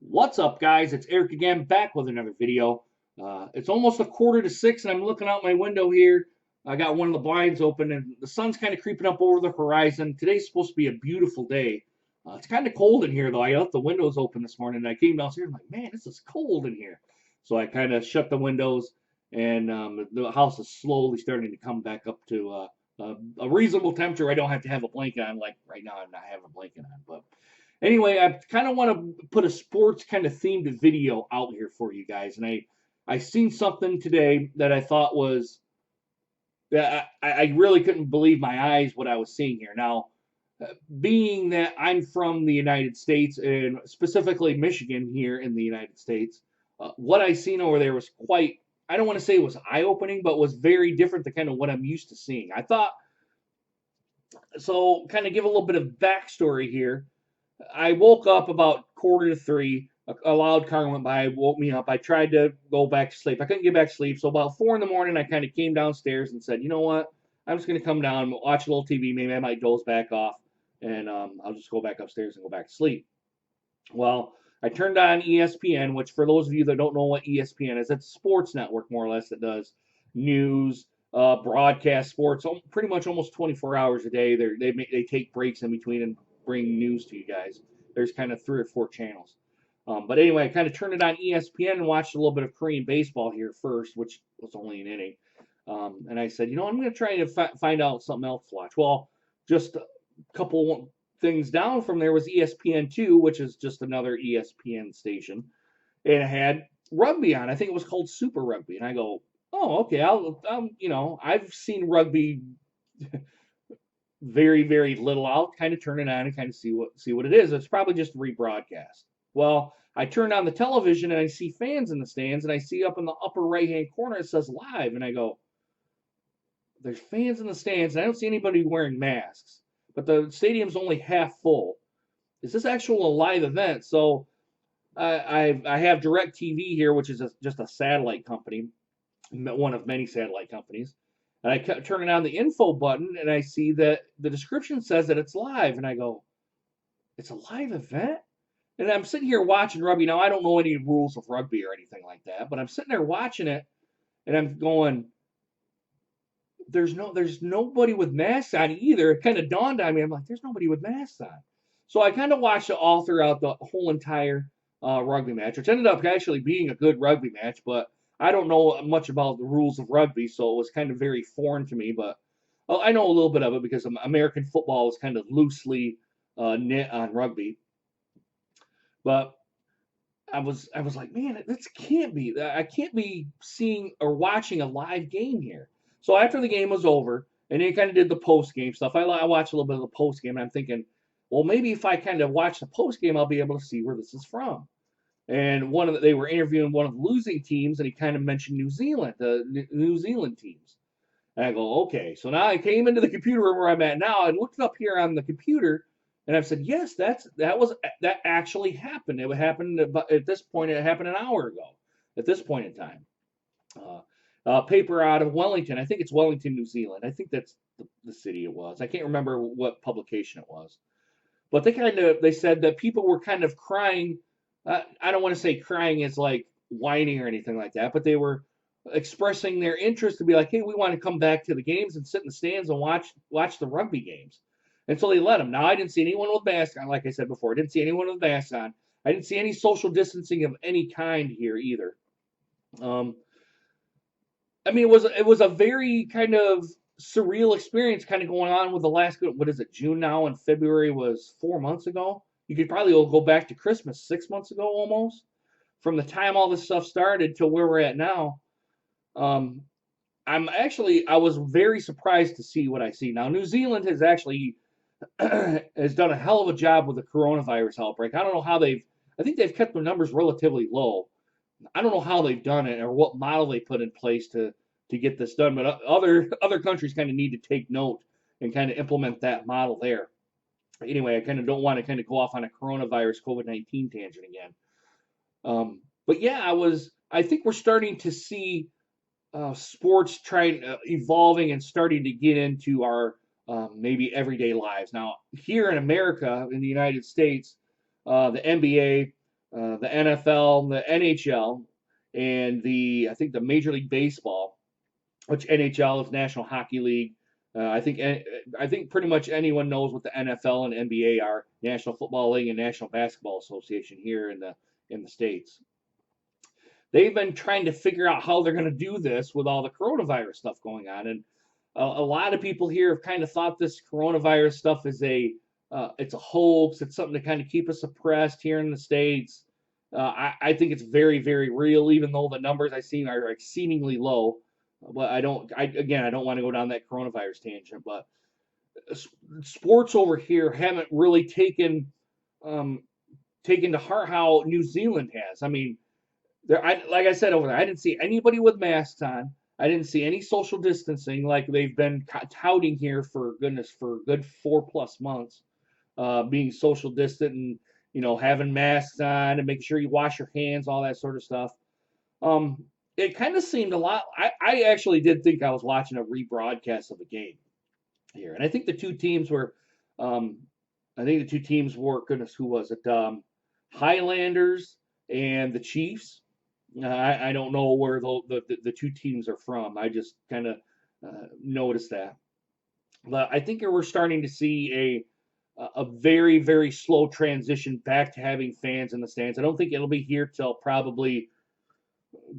What's up, guys? It's Eric again, back with another video. It's almost 5:45, and I'm looking out my window here. I got one of the blinds open, and the sun's kind of creeping up over the horizon. Today's supposed to be a beautiful day. It's kind of cold in here, though. I left the windows open this morning, and I came downstairs. I'm like, man, this is cold in here. So I kind of shut the windows, and the house is slowly starting to come back up to a reasonable temperature. I don't have to have a blanket on, like right now. I'm not having a blanket on, but anyway, I kind of want to put a sports kind of themed video out here for you guys, and I seen something today that I thought was that I really couldn't believe my eyes what I was seeing here. Now, being that I'm from the United States and specifically Michigan here in the United States, what I seen over there was quite. I don't want to say it was eye opening, but was very different than kind of what I'm used to seeing. I thought so. Kind of give a little bit of backstory here. I woke up about 2:45. A loud car went by, woke me up. I tried to go back to sleep. I couldn't get back to sleep. So about 4 in the morning, I kind of came downstairs and said, you know what? I'm just going to come down, watch a little TV. Maybe I might doze back off, and I'll just go back upstairs and go back to sleep. Well, I turned on ESPN, which for those of you that don't know what ESPN is, it's a sports network more or less that does news, broadcast sports, pretty much almost 24 hours a day. They take breaks in between and bring news to you guys. There's kind of 3 or 4 channels. But anyway, I kind of turned it on ESPN and watched a little bit of Korean baseball here first, which was only an inning. And I said, I'm going to try to find out something else to watch. Well, just a couple things down from there was ESPN2, which is just another ESPN station. And it had rugby on. I think it was called Super Rugby. And I go, oh, okay. I've seen rugby very, very little. I'll kind of turn it on and kind of see what it is. It's probably just rebroadcast. Well, I turned on the television and I see fans in the stands, and I see up in the upper right hand corner it says live, and I go, there's fans in the stands, and I don't see anybody wearing masks, but the stadium's only half full. Is this actual a live event? So I have DirecTV here, which is just a satellite company, one of many satellite companies. And I kept turning on the info button, and I see that the description says that it's live, and I go, it's a live event? And I'm sitting here watching rugby. Now, I don't know any rules of rugby or anything like that, but I'm sitting there watching it, and I'm going, there's nobody with masks on either. It kind of dawned on me. I'm like, there's nobody with masks on. So I kind of watched it all throughout the whole entire rugby match, which ended up actually being a good rugby match, but I don't know much about the rules of rugby, so it was kind of very foreign to me. But I know a little bit of it because American football is kind of loosely knit on rugby. But I was like, man, this can't be. I can't be seeing or watching a live game here. So after the game was over, and they kind of did the post game stuff, I watched a little bit of the post game, and I'm thinking, well, maybe if I kind of watch the post game, I'll be able to see where this is from. And they were interviewing one of the losing teams, and he kind of mentioned New Zealand, the New Zealand teams. And I go, okay. So now I came into the computer room where I'm at now and looked up here on the computer, and I've said, yes, that actually happened. It happened at this point. It happened an hour ago. At this point in time, paper out of Wellington. I think it's Wellington, New Zealand. I think that's the city it was. I can't remember what publication it was, but they said that people were kind of crying. I don't want to say crying is like whining or anything like that, but they were expressing their interest to be like, hey, we want to come back to the games and sit in the stands and watch the rugby games. And so they let them. Now, I didn't see anyone with masks on, like I said before. I didn't see anyone with masks on. I didn't see any social distancing of any kind here either. Um, I mean, it was a very kind of surreal experience kind of going on with the last, what is it, June now, and February was 4 months ago. You could probably go back to Christmas 6 months ago almost, from the time all this stuff started to where we're at now. Um, I was very surprised to see what I see. Now, New Zealand has actually has done a hell of a job with the coronavirus outbreak. I think they've kept their numbers relatively low. I don't know how they've done it or what model they put in place to get this done, but other countries kind of need to take note and kind of implement that model there. Anyway, I kind of don't want to kind of go off on a coronavirus COVID-19 tangent again. But yeah, I think we're starting to see sports trying evolving and starting to get into our maybe everyday lives. Now, here in America, in the United States, the NBA the NFL, the NHL, and I think the Major League Baseball, which NHL is National Hockey League. I think pretty much anyone knows what the NFL and NBA are, National Football League and National Basketball Association here in the States. They've been trying to figure out how they're going to do this with all the coronavirus stuff going on, and a lot of people here have kind of thought this coronavirus stuff is it's a hoax. It's something to kind of keep us suppressed here in the States. I think it's very, very real, even though the numbers I see are exceedingly low. But I don't want to go down that coronavirus tangent. But sports over here haven't really taken to heart how New Zealand has. I mean, like I said over there, I didn't see anybody with masks on. I didn't see any social distancing like they've been touting here for a good 4+ months, being social distant and having masks on and making sure you wash your hands, all that sort of stuff. It kind of seemed a lot. I actually did think I was watching a rebroadcast of a game here, and I think the two teams were, goodness, who was it? Highlanders and the Chiefs. I don't know where the two teams are from. I just kind of noticed that. But I think we're starting to see a very, very slow transition back to having fans in the stands. I don't think it'll be here till probably,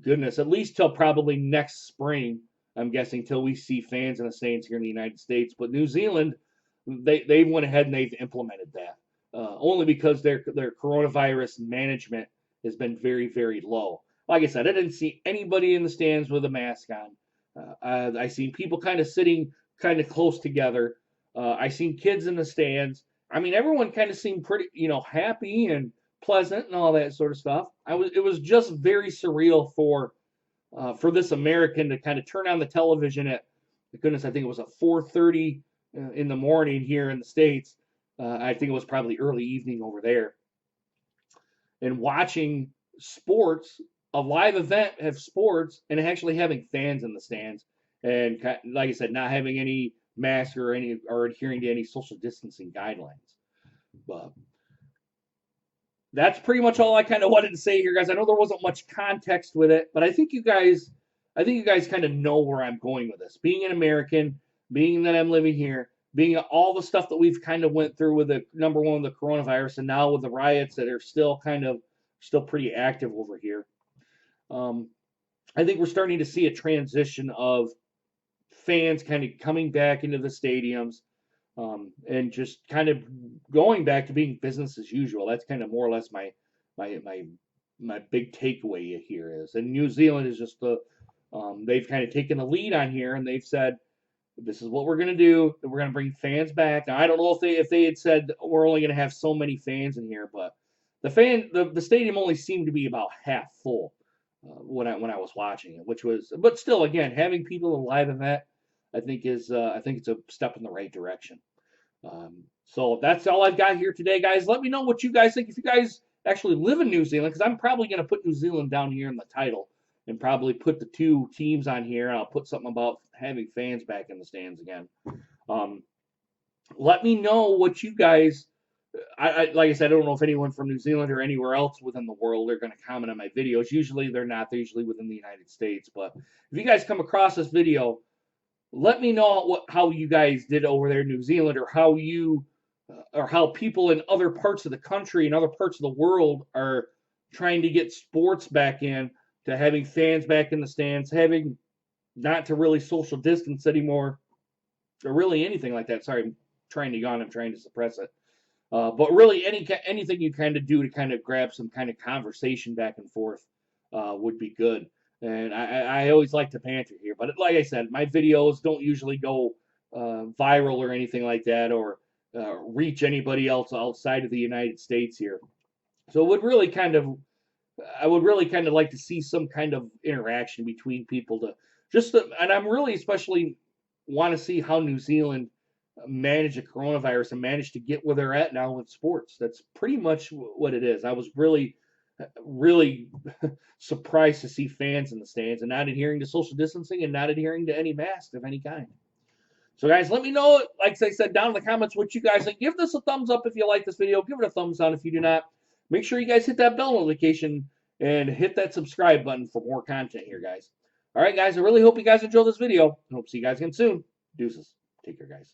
goodness, at least till probably next spring. I'm guessing till we see fans in the stands here in the United States. But New Zealand, they went ahead and they've implemented that only because their coronavirus management has been very, very low. Like I said, I didn't see anybody in the stands with a mask on. I seen people kind of sitting kind of close together. I seen kids in the stands. I mean, everyone kind of seemed pretty, happy and pleasant and all that sort of stuff. It was just very surreal for this American to kind of turn on the television at, goodness, I think it was at 4:30 in the morning here in the States. I think it was probably early evening over there. And watching sports, a live event have sports, and actually having fans in the stands, and like I said, not having any mask or adhering to any social distancing guidelines. But that's pretty much all I kind of wanted to say here, guys. I know there wasn't much context with it, but I think you guys kind of know where I'm going with this. Being an American, being that I'm living here, being all the stuff that we've kind of went through with the number one, the coronavirus, and now with the riots that are still pretty active over here. I think we're starting to see a transition of fans kind of coming back into the stadiums, and just kind of going back to being business as usual. That's kind of more or less my big takeaway here is. And New Zealand is just they've kind of taken the lead on here, and they've said, this is what we're going to do. We're going to bring fans back. Now, I don't know if they had said we're only going to have so many fans in here, but the stadium only seemed to be about half full when I was watching it, but still, again, having people in a live event, I think it's a step in the right direction. So that's all I've got here today, guys. Let me know what you guys think. If you guys actually live in New Zealand, because I'm probably going to put New Zealand down here in the title and probably put the two teams on here, and I'll put something about having fans back in the stands again. Let me know what you guys. Like I said, I don't know if anyone from New Zealand or anywhere else within the world are going to comment on my videos. Usually they're not. They're usually within the United States. But if you guys come across this video, let me know how you guys did over there in New Zealand, or how people in other parts of the country and other parts of the world are trying to get sports back in, to having fans back in the stands, having not to really social distance anymore, or really anything like that. Sorry, I'm trying to yawn. I'm trying to suppress it. But really, anything you kind of do to kind of grab some kind of conversation back and forth would be good. And I always like to banter here. But like I said, my videos don't usually go viral or anything like that, or reach anybody else outside of the United States here. So I would really kind of like to see some kind of interaction between people and I'm really especially want to see how New Zealand managed the coronavirus and managed to get where they're at now with sports. That's pretty much what it is. I was really, really surprised to see fans in the stands and not adhering to social distancing and not adhering to any mask of any kind. So guys, let me know, like I said, down in the comments what you guys think. Give this a thumbs up if you like this video. Give it a thumbs down if you do not. Make sure you guys hit that bell notification and hit that subscribe button for more content here, guys. All right, guys, I really hope you gupe enjoyed this video. I hope to see you guys again soon. Deuces. Take care, guys.